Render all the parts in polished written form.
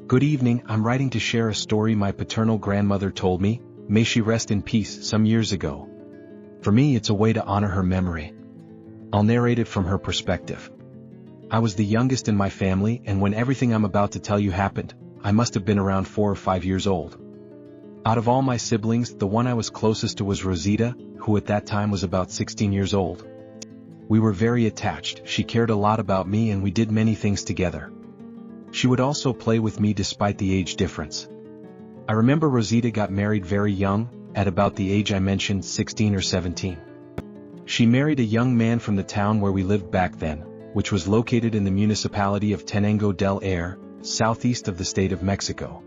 Good evening, I'm writing to share a story my paternal grandmother told me, may she rest in peace, some years ago. For me it's a way to honor her memory. I'll narrate it from her perspective. I was the youngest in my family, and when everything I'm about to tell you happened, I must have been around 4 or 5 years old. Out of all my siblings, the one I was closest to was Rosita, who at that time was about 16 years old. We were very attached, she cared a lot about me and we did many things together. She would also play with me despite the age difference. I remember Rosita got married very young, at about the age I mentioned, 16 or 17. She married a young man from the town where we lived back then, which was located in the municipality of Tenango del Aire, southeast of the state of Mexico.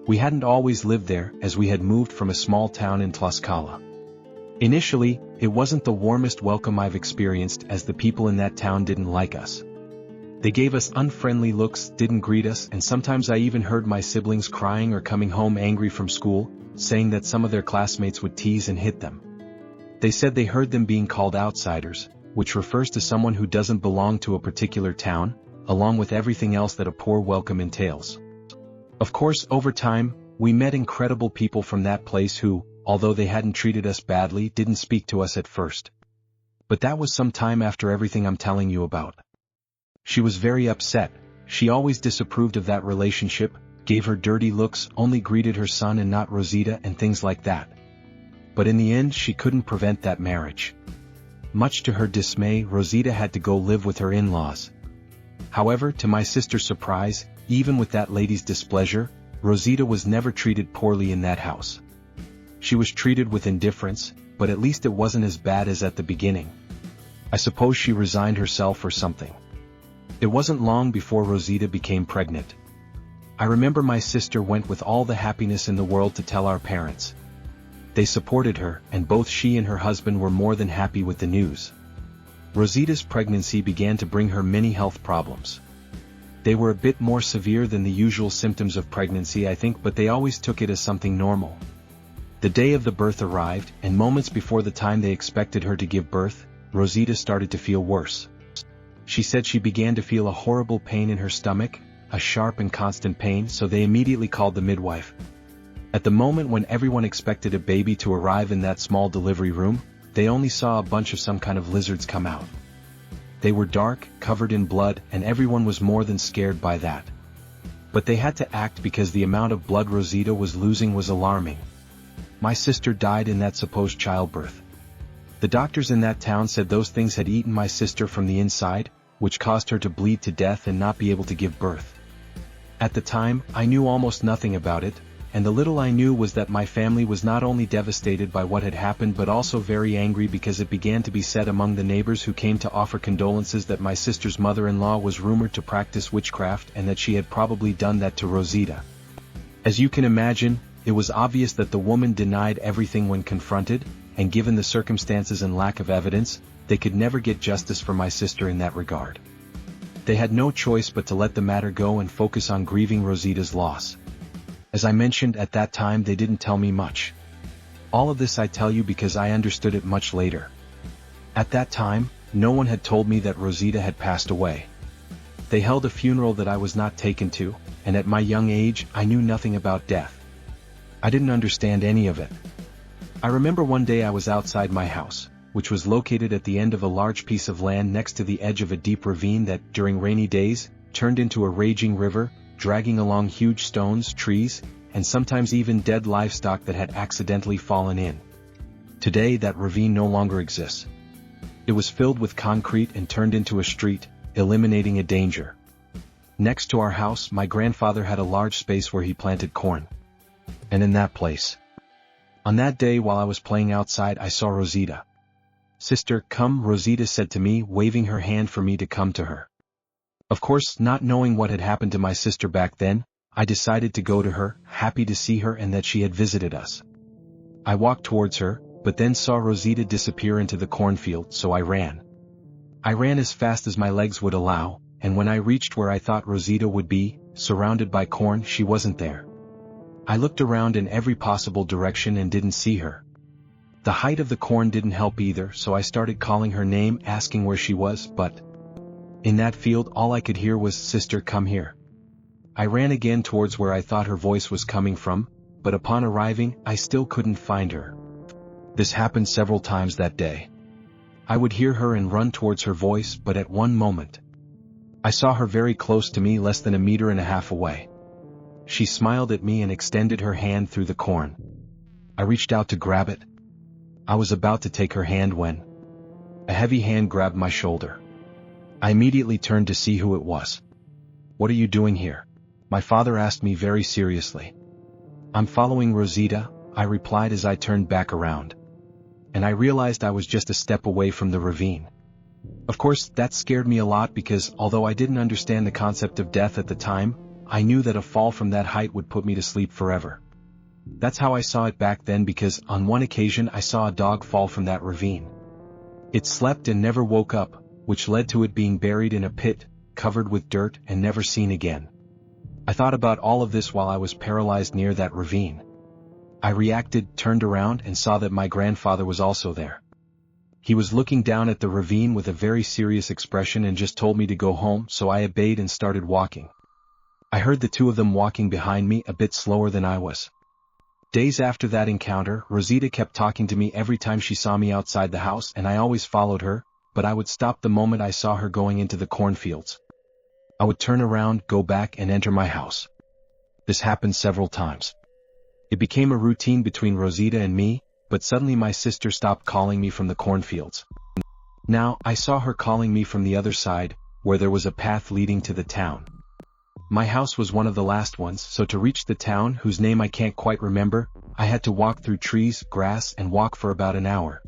We hadn't always lived there, as we had moved from a small town in Tlaxcala. Initially, it wasn't the warmest welcome I've experienced, as the people in that town didn't like us. They gave us unfriendly looks, didn't greet us, and sometimes I even heard my siblings crying or coming home angry from school, saying that some of their classmates would tease and hit them. They said they heard them being called outsiders, which refers to someone who doesn't belong to a particular town, along with everything else that a poor welcome entails. Of course, over time, we met incredible people from that place who, although they hadn't treated us badly, didn't speak to us at first. But that was some time after everything I'm telling you about. She was very upset, she always disapproved of that relationship, gave her dirty looks, only greeted her son and not Rosita, and things like that. But in the end she couldn't prevent that marriage. Much to her dismay, Rosita had to go live with her in-laws. However, to my sister's surprise, even with that lady's displeasure, Rosita was never treated poorly in that house. She was treated with indifference, but at least it wasn't as bad as at the beginning. I suppose she resigned herself or something. It wasn't long before Rosita became pregnant. I remember my sister went with all the happiness in the world to tell our parents. They supported her, and both she and her husband were more than happy with the news. Rosita's pregnancy began to bring her many health problems. They were a bit more severe than the usual symptoms of pregnancy, I think, but they always took it as something normal. The day of the birth arrived, and moments before the time they expected her to give birth, Rosita started to feel worse. She said she began to feel a horrible pain in her stomach, a sharp and constant pain, so they immediately called the midwife. At the moment when everyone expected a baby to arrive in that small delivery room, they only saw a bunch of some kind of lizards come out. They were dark, covered in blood, and everyone was more than scared by that. But they had to act because the amount of blood Rosita was losing was alarming. My sister died in that supposed childbirth. The doctors in that town said those things had eaten my sister from the inside, which caused her to bleed to death and not be able to give birth. At the time, I knew almost nothing about it, and the little I knew was that my family was not only devastated by what had happened but also very angry because it began to be said among the neighbors who came to offer condolences that my sister's mother-in-law was rumored to practice witchcraft and that she had probably done that to Rosita. As you can imagine, it was obvious that the woman denied everything when confronted, and given the circumstances and lack of evidence, they could never get justice for my sister in that regard. They had no choice but to let the matter go and focus on grieving Rosita's loss. As I mentioned, at that time they didn't tell me much. All of this I tell you because I understood it much later. At that time, no one had told me that Rosita had passed away. They held a funeral that I was not taken to, and at my young age I knew nothing about death. I didn't understand any of it. I remember one day I was outside my house, which was located at the end of a large piece of land next to the edge of a deep ravine that, during rainy days, turned into a raging river, dragging along huge stones, trees, and sometimes even dead livestock that had accidentally fallen in. Today that ravine no longer exists. It was filled with concrete and turned into a street, eliminating a danger. Next to our house, my grandfather had a large space where he planted corn. And in that place, on that day while I was playing outside, I saw Rosita. "Sister, come," Rosita said to me, waving her hand for me to come to her. Of course, not knowing what had happened to my sister back then, I decided to go to her, happy to see her and that she had visited us. I walked towards her, but then saw Rosita disappear into the cornfield, so I ran. I ran as fast as my legs would allow, and when I reached where I thought Rosita would be, surrounded by corn, she wasn't there. I looked around in every possible direction and didn't see her. The height of the corn didn't help either, so I started calling her name, asking where she was, but in that field all I could hear was, "Sister, come here." I ran again towards where I thought her voice was coming from, but upon arriving, I still couldn't find her. This happened several times that day. I would hear her and run towards her voice, but at one moment, I saw her very close to me, less than 1.5 meters away. She smiled at me and extended her hand through the corn. I reached out to grab it. I was about to take her hand when a heavy hand grabbed my shoulder. I immediately turned to see who it was. "What are you doing here?" my father asked me very seriously. "I'm following Rosita," I replied as I turned back around. And I realized I was just a step away from the ravine. Of course, that scared me a lot because, although I didn't understand the concept of death at the time, I knew that a fall from that height would put me to sleep forever. That's how I saw it back then, because on one occasion I saw a dog fall from that ravine. It slept and never woke up, which led to it being buried in a pit, covered with dirt and never seen again. I thought about all of this while I was paralyzed near that ravine. I reacted, turned around and saw that my grandfather was also there. He was looking down at the ravine with a very serious expression and just told me to go home, so I obeyed and started walking. I heard the two of them walking behind me a bit slower than I was. Days after that encounter, Rosita kept talking to me every time she saw me outside the house, and I always followed her, but I would stop the moment I saw her going into the cornfields. I would turn around, go back and enter my house. This happened several times. It became a routine between Rosita and me, but suddenly my sister stopped calling me from the cornfields. Now, I saw her calling me from the other side, where there was a path leading to the town. My house was one of the last ones, so to reach the town, whose name I can't quite remember, I had to walk through trees, grass, and walk for about an hour.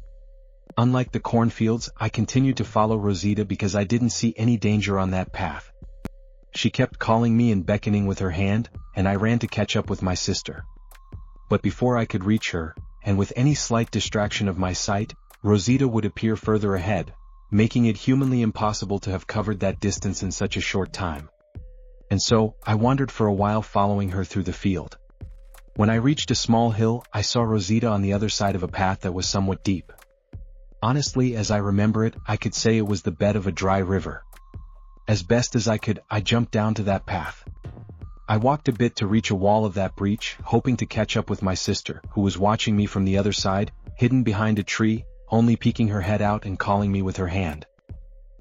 Unlike the cornfields, I continued to follow Rosita because I didn't see any danger on that path. She kept calling me and beckoning with her hand, and I ran to catch up with my sister. But before I could reach her, and with any slight distraction of my sight, Rosita would appear further ahead, making it humanly impossible to have covered that distance in such a short time. And so, I wandered for a while following her through the field. When I reached a small hill, I saw Rosita on the other side of a path that was somewhat deep. Honestly, as I remember it, I could say it was the bed of a dry river. As best as I could, I jumped down to that path. I walked a bit to reach a wall of that breach, hoping to catch up with my sister, who was watching me from the other side, hidden behind a tree, only peeking her head out and calling me with her hand.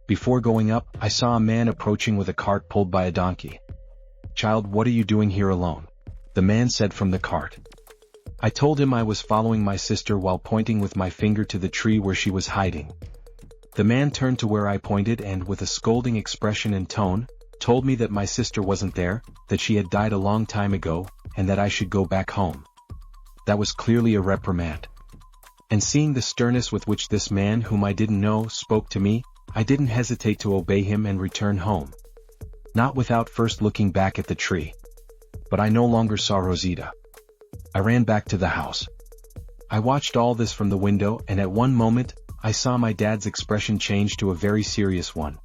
Before going up, I saw a man approaching with a cart pulled by a donkey. "Child, what are you doing here alone?" the man said from the cart. I told him I was following my sister while pointing with my finger to the tree where she was hiding. The man turned to where I pointed and, with a scolding expression and tone, told me that my sister wasn't there, that she had died a long time ago, and that I should go back home. That was clearly a reprimand. And seeing the sternness with which this man, whom I didn't know, spoke to me, I didn't hesitate to obey him and return home. Not without first looking back at the tree. But I no longer saw Rosita. I ran back to the house. I watched all this from the window, and at one moment, I saw my dad's expression change to a very serious one.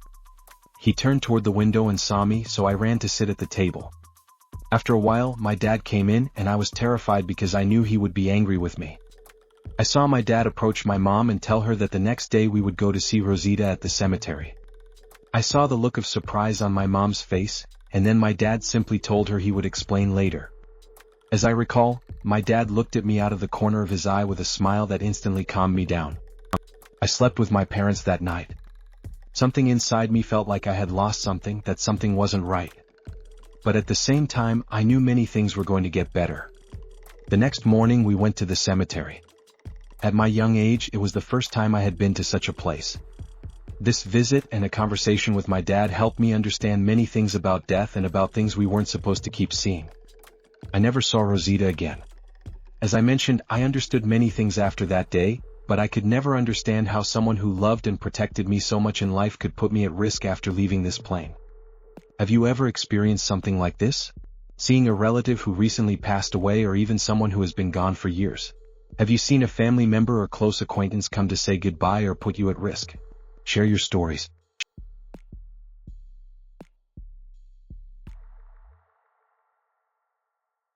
He turned toward the window and saw me, so I ran to sit at the table. After a while, my dad came in, and I was terrified because I knew he would be angry with me. I saw my dad approach my mom and tell her that the next day we would go to see Rosita at the cemetery. I saw the look of surprise on my mom's face, and then my dad simply told her he would explain later. As I recall, my dad looked at me out of the corner of his eye with a smile that instantly calmed me down. I slept with my parents that night. Something inside me felt like I had lost something, that something wasn't right. But at the same time, I knew many things were going to get better. The next morning we went to the cemetery. At my young age, it was the first time I had been to such a place. This visit and a conversation with my dad helped me understand many things about death and about things we weren't supposed to keep seeing. I never saw Rosita again. As I mentioned, I understood many things after that day, but I could never understand how someone who loved and protected me so much in life could put me at risk after leaving this plane. Have you ever experienced something like this? Seeing a relative who recently passed away, or even someone who has been gone for years? Have you seen a family member or close acquaintance come to say goodbye or put you at risk? Share your stories.